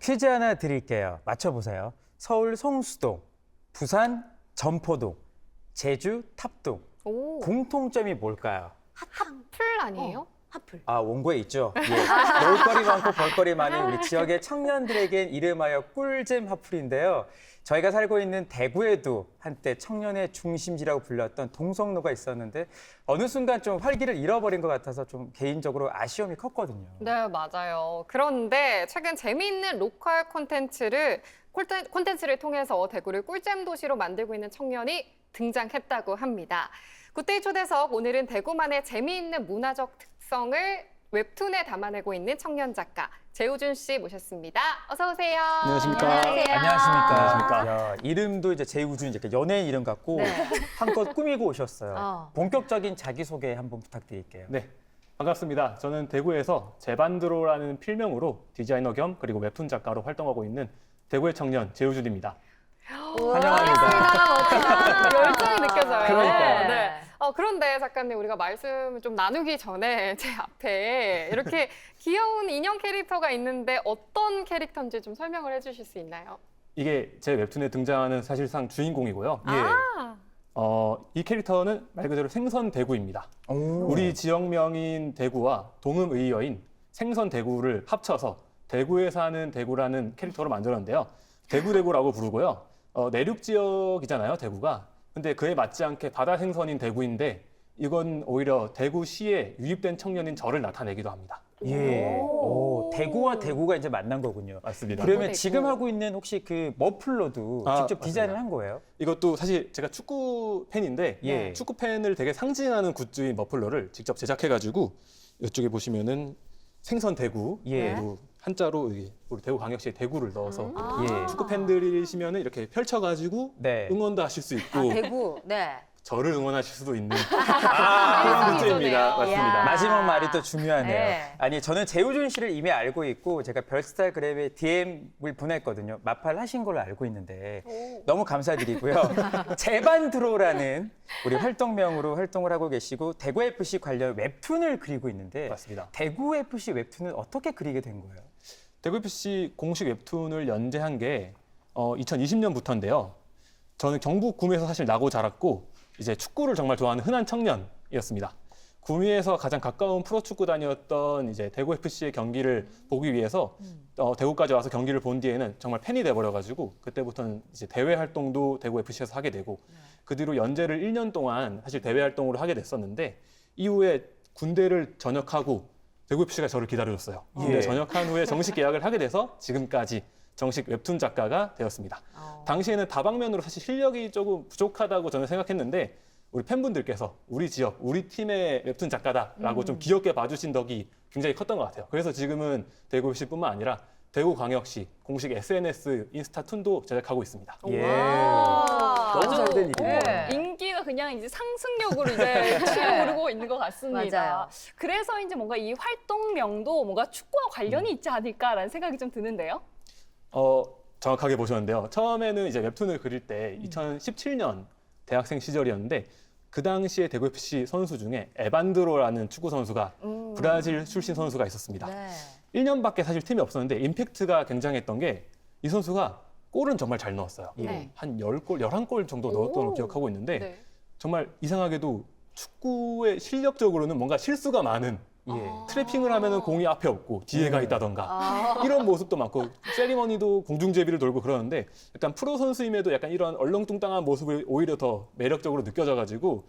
퀴즈 하나 드릴게요. 맞춰보세요. 서울 성수동, 부산 점포동, 제주 탑동. 오, 공통점이 뭘까요? 풀 아니에요? 하플. 아, 원고에 있죠. 예. 놀거리 많고 볼거리 많은 우리 지역의 청년들에겐 이름하여 꿀잼 하플인데요. 저희가 살고 있는 대구에도 한때 청년의 중심지라고 불렸던 동성로가 있었는데 어느 순간 좀 활기를 잃어버린 것 같아서 좀 개인적으로 아쉬움이 컸거든요. 네, 맞아요. 그런데 최근 재미있는 로컬 콘텐츠를 통해서 대구를 꿀잼 도시로 만들고 있는 청년이 등장했다고 합니다. 굿데이 초대석, 오늘은 대구만의 재미있는 문화적 특성을 웹툰에 담아내고 있는 청년 작가 재우준 씨 모셨습니다. 어서 오세요. 안녕하십니까. 안녕하십니까. 야, 이름도 이제 재우준 이제 연예인 이름 같고 네. 한껏 꾸미고 오셨어요. 어. 본격적인 자기소개 한번 부탁드릴게요. 네, 반갑습니다. 저는 대구에서 제반드로라는 필명으로 디자이너 겸 그리고 웹툰 작가로 활동하고 있는 대구의 청년 재우준입니다. 환영합니다. 멋지다. 열정이 느껴져요. 그러니까요. 네. 그런데 작가님, 우리가 말씀 좀 나누기 전에 제 앞에 이렇게 귀여운 인형 캐릭터가 있는데 어떤 캐릭터인지 좀 설명을 해주실 수 있나요? 이게 제 웹툰에 등장하는 사실상 주인공이고요. 예. 이 캐릭터는 말 그대로 생선 대구입니다. 오. 우리 지역명인 대구와 동음의어인 생선 대구를 합쳐서 대구에 사는 대구라는 캐릭터로 만들었는데요. 대구라고 부르고요. 내륙 지역이잖아요, 대구가. 근데 그에 맞지 않게 바다 생선인 대구인데 이건 오히려 대구시에 유입된 청년인 저를 나타내기도 합니다. 예. 오, 대구와 대구가 이제 만난 거군요. 맞습니다. 그러면 대구. 지금 하고 있는 혹시 그 머플러도 아, 직접 디자인을 맞습니다. 한 거예요? 이것도 사실 제가 축구 팬인데 예. 축구 팬을 되게 상징하는 굿즈인 머플러를 직접 제작해가지고 이쪽에 보시면은 생선 대구 예. 그리고 한자로 여기 우리 대구광역시에 대구를 넣어서 예. 축구 팬들이시면은 이렇게 펼쳐가지고 네. 응원도 하실 수 있고 대구. 네. 저를 응원하실 수도 있는 아, 그런 굿즈입니다. 야. 맞습니다. 마지막 말이 또 중요하네요. 네. 아니, 저는 재우준 씨를 이미 알고 있고 제가 별스타그램에 DM을 보냈거든요. 마팔 하신 걸로 알고 있는데 너무 감사드리고요. 제반드로라는 우리 활동명으로 활동을 하고 계시고 대구FC 관련 웹툰을 그리고 있는데 맞습니다. 대구FC 웹툰은 어떻게 그리게 된 거예요? 대구FC 공식 웹툰을 연재한 게 2020년부터인데요. 저는 경북 구미에서 사실 나고 자랐고 이제 축구를 정말 좋아하는 흔한 청년이었습니다. 구미에서 가장 가까운 프로축구단이었던 이제 대구FC의 경기를 보기 위해서 대구까지 와서 경기를 본 뒤에는 정말 팬이 돼버려가지고 그때부터는 이제 대외 활동도 대구FC에서 하게 되고 그 뒤로 연재를 1년 동안 사실 대외 활동으로 하게 됐었는데 이후에 군대를 전역하고 대구FC가 저를 기다려줬어요. 군대 예. 전역한 후에 정식 계약을 하게 돼서 지금까지 정식 웹툰 작가가 되었습니다. 당시에는 다방면으로 사실 실력이 조금 부족하다고 저는 생각했는데 우리 팬분들께서 우리 지역, 우리 팀의 웹툰 작가다라고 좀 귀엽게 봐주신 덕이 굉장히 컸던 것 같아요. 그래서 지금은 대구FC뿐만 아니라 대구광역시 공식 SNS 인스타툰도 제작하고 있습니다. 예. 와. 너무 잘 된 일이네요. 네. 인기가 그냥 이제 상승력으로 이제 치고 오르고 있는 것 같습니다. 맞아요. 그래서 이제 뭔가 이 활동명도 뭔가 축구와 관련이 있지 않을까라는 생각이 좀 드는데요. 정확하게 보셨는데요. 처음에는 이제 웹툰을 그릴 때 2017년 대학생 시절이었는데 그 당시에 대구FC 선수 중에 에반드로라는 축구 선수가 브라질 출신 선수가 있었습니다. 네. 1년밖에 사실 팀이 없었는데 임팩트가 굉장했던 게 이 선수가 골은 정말 잘 넣었어요. 네. 한 10골, 11골 정도 넣었던 걸 기억하고 있는데 네. 정말 이상하게도 축구의 실력적으로는 뭔가 실수가 많은 예. 트래핑을 하면은 공이 앞에 없고 뒤에 가 있다던가 이런 모습도 많고 세리머니도 공중제비를 돌고 그러는데 약간 프로 선수임에도 약간 이런 얼렁뚱땅한 모습을 오히려 더 매력적으로 느껴져가지고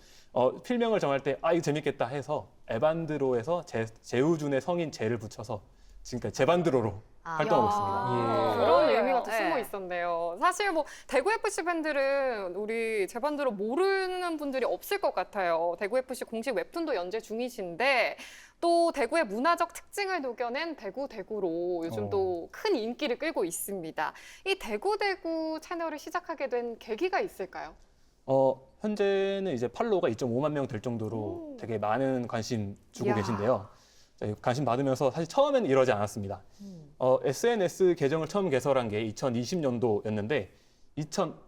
필명을 정할 때 이거 재밌겠다 해서 에반드로에서 재우준의 성인 제를 붙여서 지금까지 제반드로로 활동하고 있습니다. 그런 예. 의미가 또 네. 숨어 있었네요. 사실 뭐 대구FC 팬들은 우리 제반드로 모르는 분들이 없을 것 같아요. 대구FC 공식 웹툰도 연재 중이신데 또 대구의 문화적 특징을 녹여낸 대구로 요즘 또 큰 인기를 끌고 있습니다. 이 대구 채널을 시작하게 된 계기가 있을까요? 현재는 이제 팔로워가 2.5만 명 될 정도로 되게 많은 관심 주고 이야. 계신데요. 관심 받으면서 사실 처음에는 이러지 않았습니다. SNS 계정을 처음 개설한 게 2020년도였는데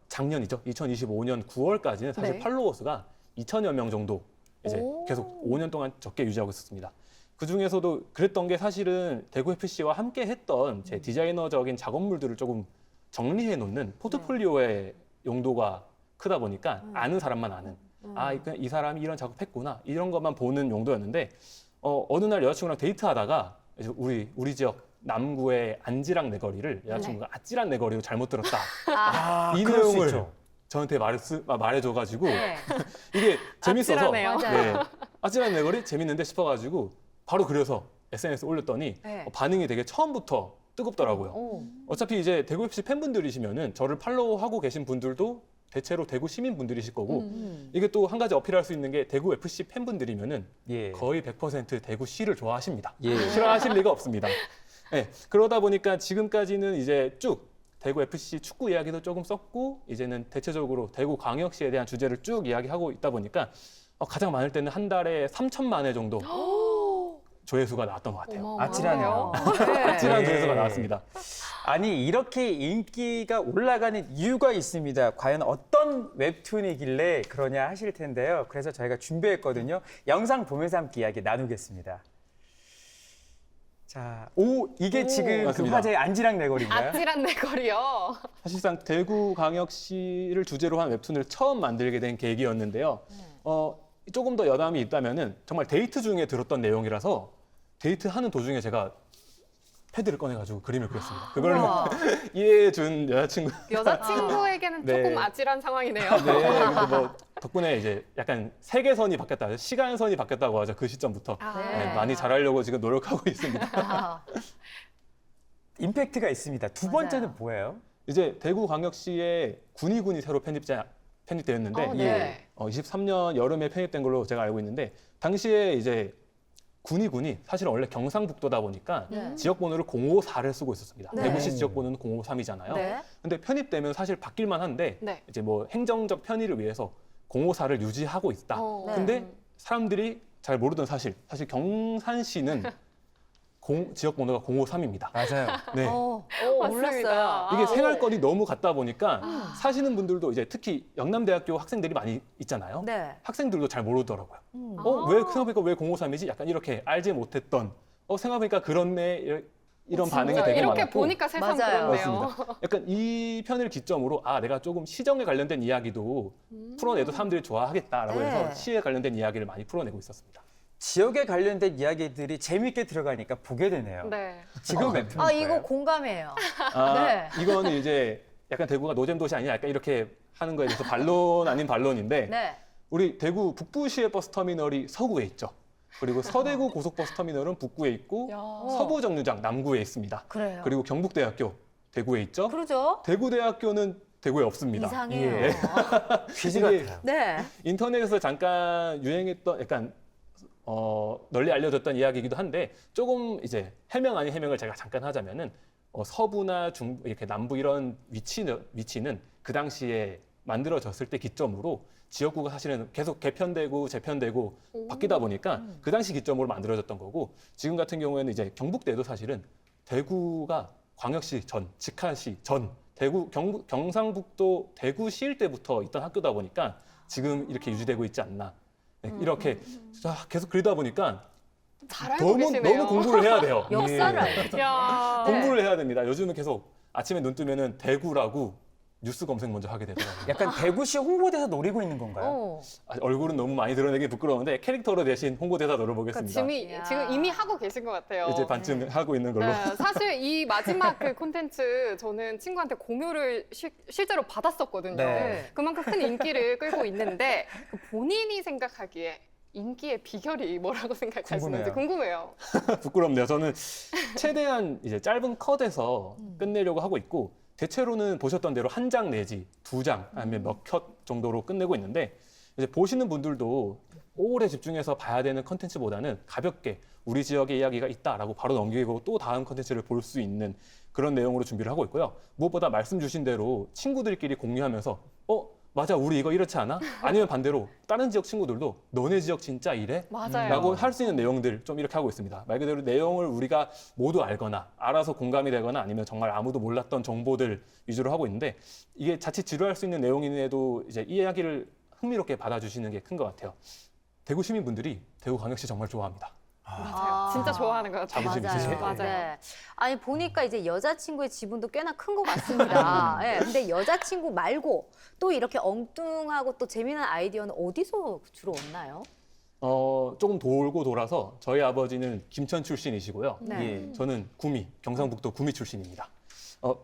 작년이죠. 2025년 9월까지는 사실 네. 팔로워 수가 2천여 명 정도 이제 오. 계속 5년 동안 적게 유지하고 있었습니다. 그 중에서도 그랬던 게 사실은 대구 FC와 함께 했던 제 디자이너적인 작업물들을 조금 정리해 놓는 포트폴리오의 용도가 크다 보니까 아는 사람만 아는 이 사람이 이런 작업했구나 이런 것만 보는 용도였는데 어느 날 여자친구랑 데이트하다가 이제 우리 지역 남구의 안지랑 내거리를 여자친구가 아찌랑 내거리로 잘못 들었다. 이 그럴 수 내용을 있죠. 저한테 말해줘가지고 네. 이게 재밌어서 아찔하네요. 맞아요. 아찔한 내거리 재밌는데 싶어가지고 바로 그려서 SNS 에 올렸더니 네. 반응이 되게 처음부터 뜨겁더라고요. 오. 어차피 이제 대구 FC 팬분들이시면은 저를 팔로우하고 계신 분들도 대체로 대구 시민분들이실 거고 이게 또 한 가지 어필할 수 있는 게 대구 FC 팬분들이면은 예. 거의 100% 대구시를 좋아하십니다. 예. 싫어하실 리가 없습니다. 네, 그러다 보니까 지금까지는 이제 쭉 대구 FC 축구 이야기도 조금 썼고 이제는 대체적으로 대구 광역시에 대한 주제를 쭉 이야기하고 있다 보니까 가장 많을 때는 한 달에 3천만 회 정도 조회수가 나왔던 것 같아요. 아찔하네요. 아찔한 네. 조회수가 나왔습니다. 아니 이렇게 인기가 올라가는 이유가 있습니다. 과연 어떤 웹툰이길래 그러냐 하실 텐데요. 그래서 저희가 준비했거든요. 영상 보면서 함께 이야기 나누겠습니다. 자, 이게 지금 그 맞습니다. 화제의 안지랑 내거리인가요? 아찔한 내거리요. 사실상 대구 광역시를 주제로 한 웹툰을 처음 만들게 된 계기였는데요. 조금 더 여담이 있다면은 정말 데이트 중에 들었던 내용이라서 데이트하는 도중에 제가 패드를 꺼내가지고 그림을 그렸습니다. 그걸 우와. 이해해준 여자친구. 여자친구에게는 네. 조금 아찔한 상황이네요. 네, 근데 뭐 덕분에 이제 약간 세계선이 바뀌었다, 시간선이 바뀌었다고 하죠. 그 시점부터 네. 많이 잘하려고 지금 노력하고 있습니다. 아, 임팩트가 있습니다. 두 맞아요. 번째는 뭐예요? 이제 대구 광역시에 군이 새로 편입되었는데 네. 23년 여름에 편입된 걸로 제가 알고 있는데 당시에 이제 군이 사실은 원래 경상북도다 보니까 네. 지역 번호를 054를 쓰고 있었습니다. 네. 대구시 지역 번호는 053이잖아요. 네. 근데 편입되면 사실 바뀔만 한데 네. 이제 뭐 행정적 편의를 위해서 054를 유지하고 있다. 어. 네. 근데 사람들이 잘 모르던 사실 경산시는 지역 번호가 053입니다. 맞아요. 네. 맞습니다. 몰랐어요. 이게 아, 생활권이 너무 같다 보니까 사시는 분들도 이제 특히 영남대학교 학생들이 많이 있잖아요. 네. 학생들도 잘 모르더라고요. 음. 왜 생각해보니까 왜 053이지? 약간 이렇게 알지 못했던 생각해보니까 그렇네 이런 반응이 진짜 되게 이렇게 많았고 보니까 세상 맞아요. 그렇네요. 맞습니다. 약간 이 편을 기점으로 내가 조금 시정에 관련된 이야기도 풀어내도 사람들이 좋아하겠다라고 네. 해서 시에 관련된 이야기를 많이 풀어내고 있었습니다. 지역에 관련된 이야기들이 재밌게 들어가니까 보게 되네요. 네. 지금 웹툰 아, 이거 공감해요. 네. 이거는 이제 약간 대구가 노잼 도시 아니냐 약간 이렇게 하는 거에 대해서 반론 아닌 반론인데 네. 우리 대구 북부시의 버스터미널이 서구에 있죠. 그리고 서대구 고속버스터미널은 북구에 있고 야. 서부정류장 남구에 있습니다. 그래요. 그리고 경북대학교 대구에 있죠. 그러죠. 대구대학교는 대구에 없습니다. 이상해요. 예. 퀴즈 이게 같아요. 네. 인터넷에서 잠깐 유행했던 약간 널리 알려졌던 이야기이기도 한데 조금 이제 해명 아닌 해명을 제가 잠깐 하자면은 서부나 중부 이렇게 남부 이런 위치는 그 당시에 만들어졌을 때 기점으로 지역구가 사실은 계속 개편되고 재편되고 바뀌다 보니까 그 당시 기점으로 만들어졌던 거고 지금 같은 경우에는 이제 경북대도 사실은 대구가 광역시 전, 직하시 전, 대구 경상북도 대구시일 때부터 있던 학교다 보니까 지금 이렇게 유지되고 있지 않나. 네, 이렇게 계속 그리다 보니까 잘 알고 계시네요. 너무 공부를 해야 돼요. 역사를 예. 알죠. 야. 공부를 해야 됩니다. 요즘은 계속 아침에 눈 뜨면은 대구라고 뉴스 검색 먼저 하게 되더라고요. 약간 대구시 홍보대사 노리고 있는 건가요? 어. 얼굴은 너무 많이 드러내기 부끄러운데 캐릭터로 대신 홍보대사 그러니까 노려보겠습니다. 지금 이미 하고 계신 것 같아요. 이제 반쯤 하고 있는 걸로. 네, 사실 이 마지막 그 콘텐츠 저는 친구한테 공유를 실제로 받았었거든요. 네. 그만큼 큰 인기를 끌고 있는데 그 본인이 생각하기에 인기의 비결이 뭐라고 생각하시는지 궁금해요. 부끄럽네요. 저는 최대한 이제 짧은 컷에서 끝내려고 하고 있고 대체로는 보셨던 대로 한 장 내지 두 장 아니면 몇 컷 정도로 끝내고 있는데 이제 보시는 분들도 오래 집중해서 봐야 되는 컨텐츠보다는 가볍게 우리 지역의 이야기가 있다라고 바로 넘기고 또 다음 컨텐츠를 볼 수 있는 그런 내용으로 준비를 하고 있고요. 무엇보다 말씀 주신 대로 친구들끼리 공유하면서 맞아 우리 이거 이렇지 않아? 아니면 반대로 다른 지역 친구들도 너네 지역 진짜 이래? 맞아요. 라고 할 수 있는 내용들 좀 이렇게 하고 있습니다. 말 그대로 내용을 우리가 모두 알거나 알아서 공감이 되거나 아니면 정말 아무도 몰랐던 정보들 위주로 하고 있는데 이게 자칫 지루할 수 있는 내용인데도 이제 이 이야기를 흥미롭게 받아주시는 게 큰 것 같아요. 대구 시민분들이 대구 광역시 정말 좋아합니다. 맞아요. 진짜 좋아하는 것 같아요. 자부심 맞아요. 있으시죠? 맞아요. 네. 아니 보니까 이제 여자친구의 지분도 꽤나 큰 것 같습니다. 예, 근데 여자친구 말고 또 이렇게 엉뚱하고 또 재미난 아이디어는 어디서 주로 얻나요? 조금 돌고 돌아서 저희 아버지는 김천 출신이시고요. 네. 저는 구미, 경상북도 구미 출신입니다.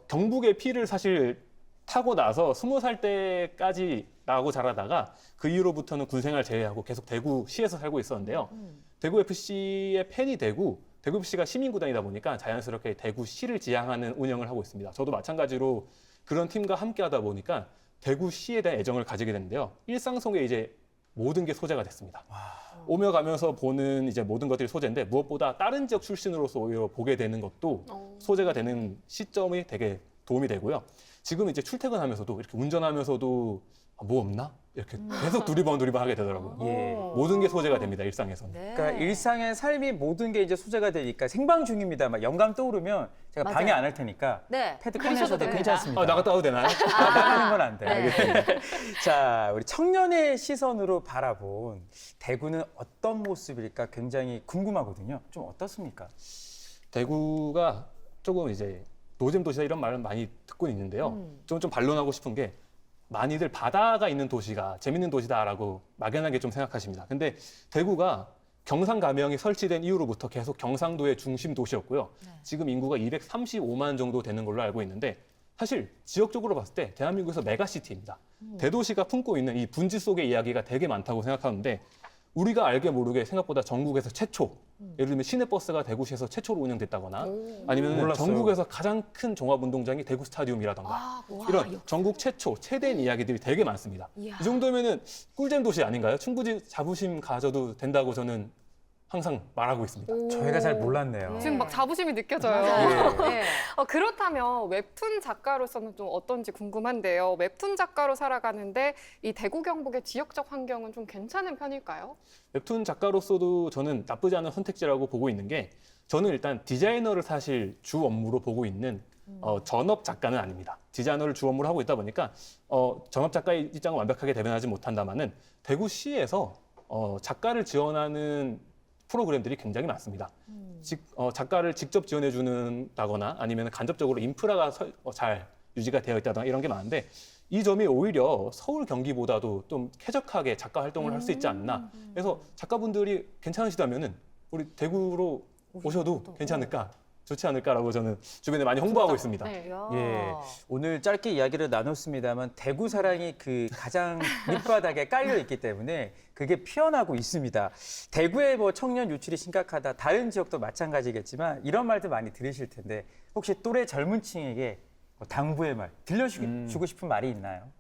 경북의 피를 사실 타고 나서 20살 때까지 나고 자라다가 그 이후로부터는 군생활 제외하고 계속 대구시에서 살고 있었는데요. 대구 FC의 팬이 되고 대구 FC가 시민구단이다 보니까 자연스럽게 대구시를 지향하는 운영을 하고 있습니다. 저도 마찬가지로 그런 팀과 함께 하다 보니까 대구시에 대한 애정을 가지게 됐는데요. 일상 속에 이제 모든 게 소재가 됐습니다. 오며 가면서 보는 이제 모든 것들이 소재인데 무엇보다 다른 지역 출신으로서 오히려 보게 되는 것도 소재가 되는 시점이 되게 도움이 되고요. 지금 이제 출퇴근하면서도 이렇게 운전하면서도 뭐 없나? 이렇게 계속 두리번 하게 되더라고요. 예. 모든 게 소재가 됩니다, 일상에서는. 네. 그러니까 일상의 삶이 모든 게 이제 소재가 되니까 생방 중입니다. 막 영감 떠오르면 제가 맞아요. 방해 안 할 테니까 네. 패드 하셔도 꺼내셔도 됩니다. 괜찮습니다. 나갔다 와도 되나요? 나가는 건 안 돼. 네. 자, 우리 청년의 시선으로 바라본 대구는 어떤 모습일까 굉장히 궁금하거든요. 좀 어떻습니까? 대구가 조금 이제 노잼 도시다 이런 말을 많이 듣고 있는데요. 좀 반론하고 싶은 게 많이들 바다가 있는 도시가 재밌는 도시다라고 막연하게 좀 생각하십니다. 근데 대구가 경상가명이 설치된 이후로부터 계속 경상도의 중심 도시였고요. 지금 인구가 235만 정도 되는 걸로 알고 있는데 사실 지역적으로 봤을 때 대한민국에서 메가시티입니다. 대도시가 품고 있는 이 분지 속의 이야기가 되게 많다고 생각하는데 우리가 알게 모르게 생각보다 전국에서 최초, 예를 들면 시내버스가 대구시에서 최초로 운영됐다고나 아니면 몰랐어요. 전국에서 가장 큰 종합운동장이 대구 스타디움이라던가 이런 전국 최초, 최대인 이야기들이 되게 많습니다. 이야. 이 정도면은 꿀잼 도시 아닌가요? 충분히 자부심 가져도 된다고 저는 항상 말하고 있습니다. 저희가 잘 몰랐네요. 지금 막 자부심이 느껴져요. 맞아요. 네. 그렇다면 웹툰 작가로서는 좀 어떤지 궁금한데요. 웹툰 작가로 살아가는데 이 대구 경북의 지역적 환경은 좀 괜찮은 편일까요? 웹툰 작가로서도 저는 나쁘지 않은 선택지라고 보고 있는 게 저는 일단 디자이너를 사실 주 업무로 보고 있는 전업 작가는 아닙니다. 디자이너를 주 업무로 하고 있다 보니까 전업 작가의 입장을 완벽하게 대변하지 못한다마는 대구시에서 작가를 지원하는 프로그램들이 굉장히 많습니다. 작가를 직접 지원해 준다거나 아니면 간접적으로 인프라가 잘 유지가 되어 있다거나 이런 게 많은데 이 점이 오히려 서울 경기보다도 좀 쾌적하게 작가 활동을 할 수 있지 않나. 그래서 작가분들이 괜찮으시다면은 우리 대구로 오셔도 괜찮을까, 좋지 않을까라고 저는 주변에 많이 홍보하고 있습니다. 네. 이야. 예, 오늘 짧게 이야기를 나눴습니다만 대구 사랑이 그 가장 밑바닥에 깔려 있기 때문에 그게 피어나고 있습니다. 대구의 뭐 청년 유출이 심각하다. 다른 지역도 마찬가지겠지만 이런 말도 많이 들으실 텐데 혹시 또래 젊은 층에게 뭐 당부의 말 들려주고 싶은 말이 있나요?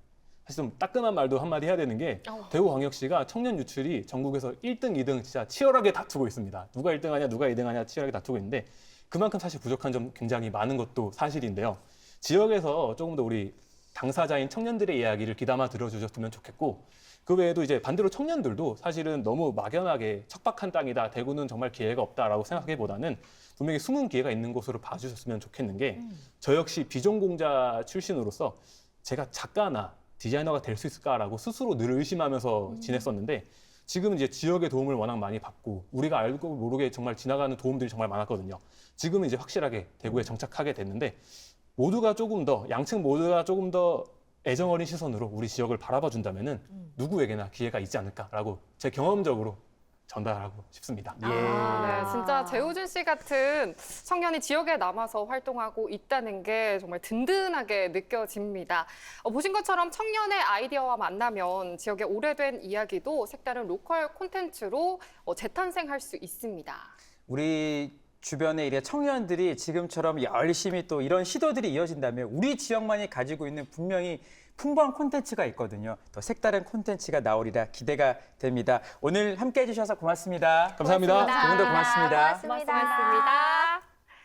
사실 좀 따끔한 말도 한마디 해야 되는 게 대구광역시가 청년 유출이 전국에서 1등, 2등 진짜 치열하게 다투고 있습니다. 누가 1등하냐, 누가 2등하냐 치열하게 다투고 있는데 그만큼 사실 부족한 점 굉장히 많은 것도 사실인데요. 지역에서 조금 더 우리 당사자인 청년들의 이야기를 귀담아 들어주셨으면 좋겠고 그 외에도 이제 반대로 청년들도 사실은 너무 막연하게 척박한 땅이다, 대구는 정말 기회가 없다라고 생각하기보다는 분명히 숨은 기회가 있는 곳으로 봐주셨으면 좋겠는 게 저 역시 비전공자 출신으로서 제가 작가나 디자이너가 될 수 있을까라고 스스로 늘 의심하면서 지냈었는데 지금은 이제 지역의 도움을 워낙 많이 받고 우리가 알고 모르게 정말 지나가는 도움들이 정말 많았거든요. 지금은 이제 확실하게 대구에 정착하게 됐는데 모두가 조금 더 양측 모두가 조금 더 애정 어린 시선으로 우리 지역을 바라봐 준다면은 누구에게나 기회가 있지 않을까라고 제 경험적으로 전달하고 싶습니다. 예. 네, 진짜 재우준 씨 같은 청년이 지역에 남아서 활동하고 있다는 게 정말 든든하게 느껴집니다. 보신 것처럼 청년의 아이디어와 만나면 지역의 오래된 이야기도 색다른 로컬 콘텐츠로 재탄생할 수 있습니다. 우리 주변의 이래 청년들이 지금처럼 열심히 또 이런 시도들이 이어진다면 우리 지역만이 가지고 있는 분명히 풍부한 콘텐츠가 있거든요. 더 색다른 콘텐츠가 나오리라 기대가 됩니다. 오늘 함께해 주셔서 고맙습니다. 감사합니다. 두 분 다 고맙습니다. 고맙습니다. 고맙습니다.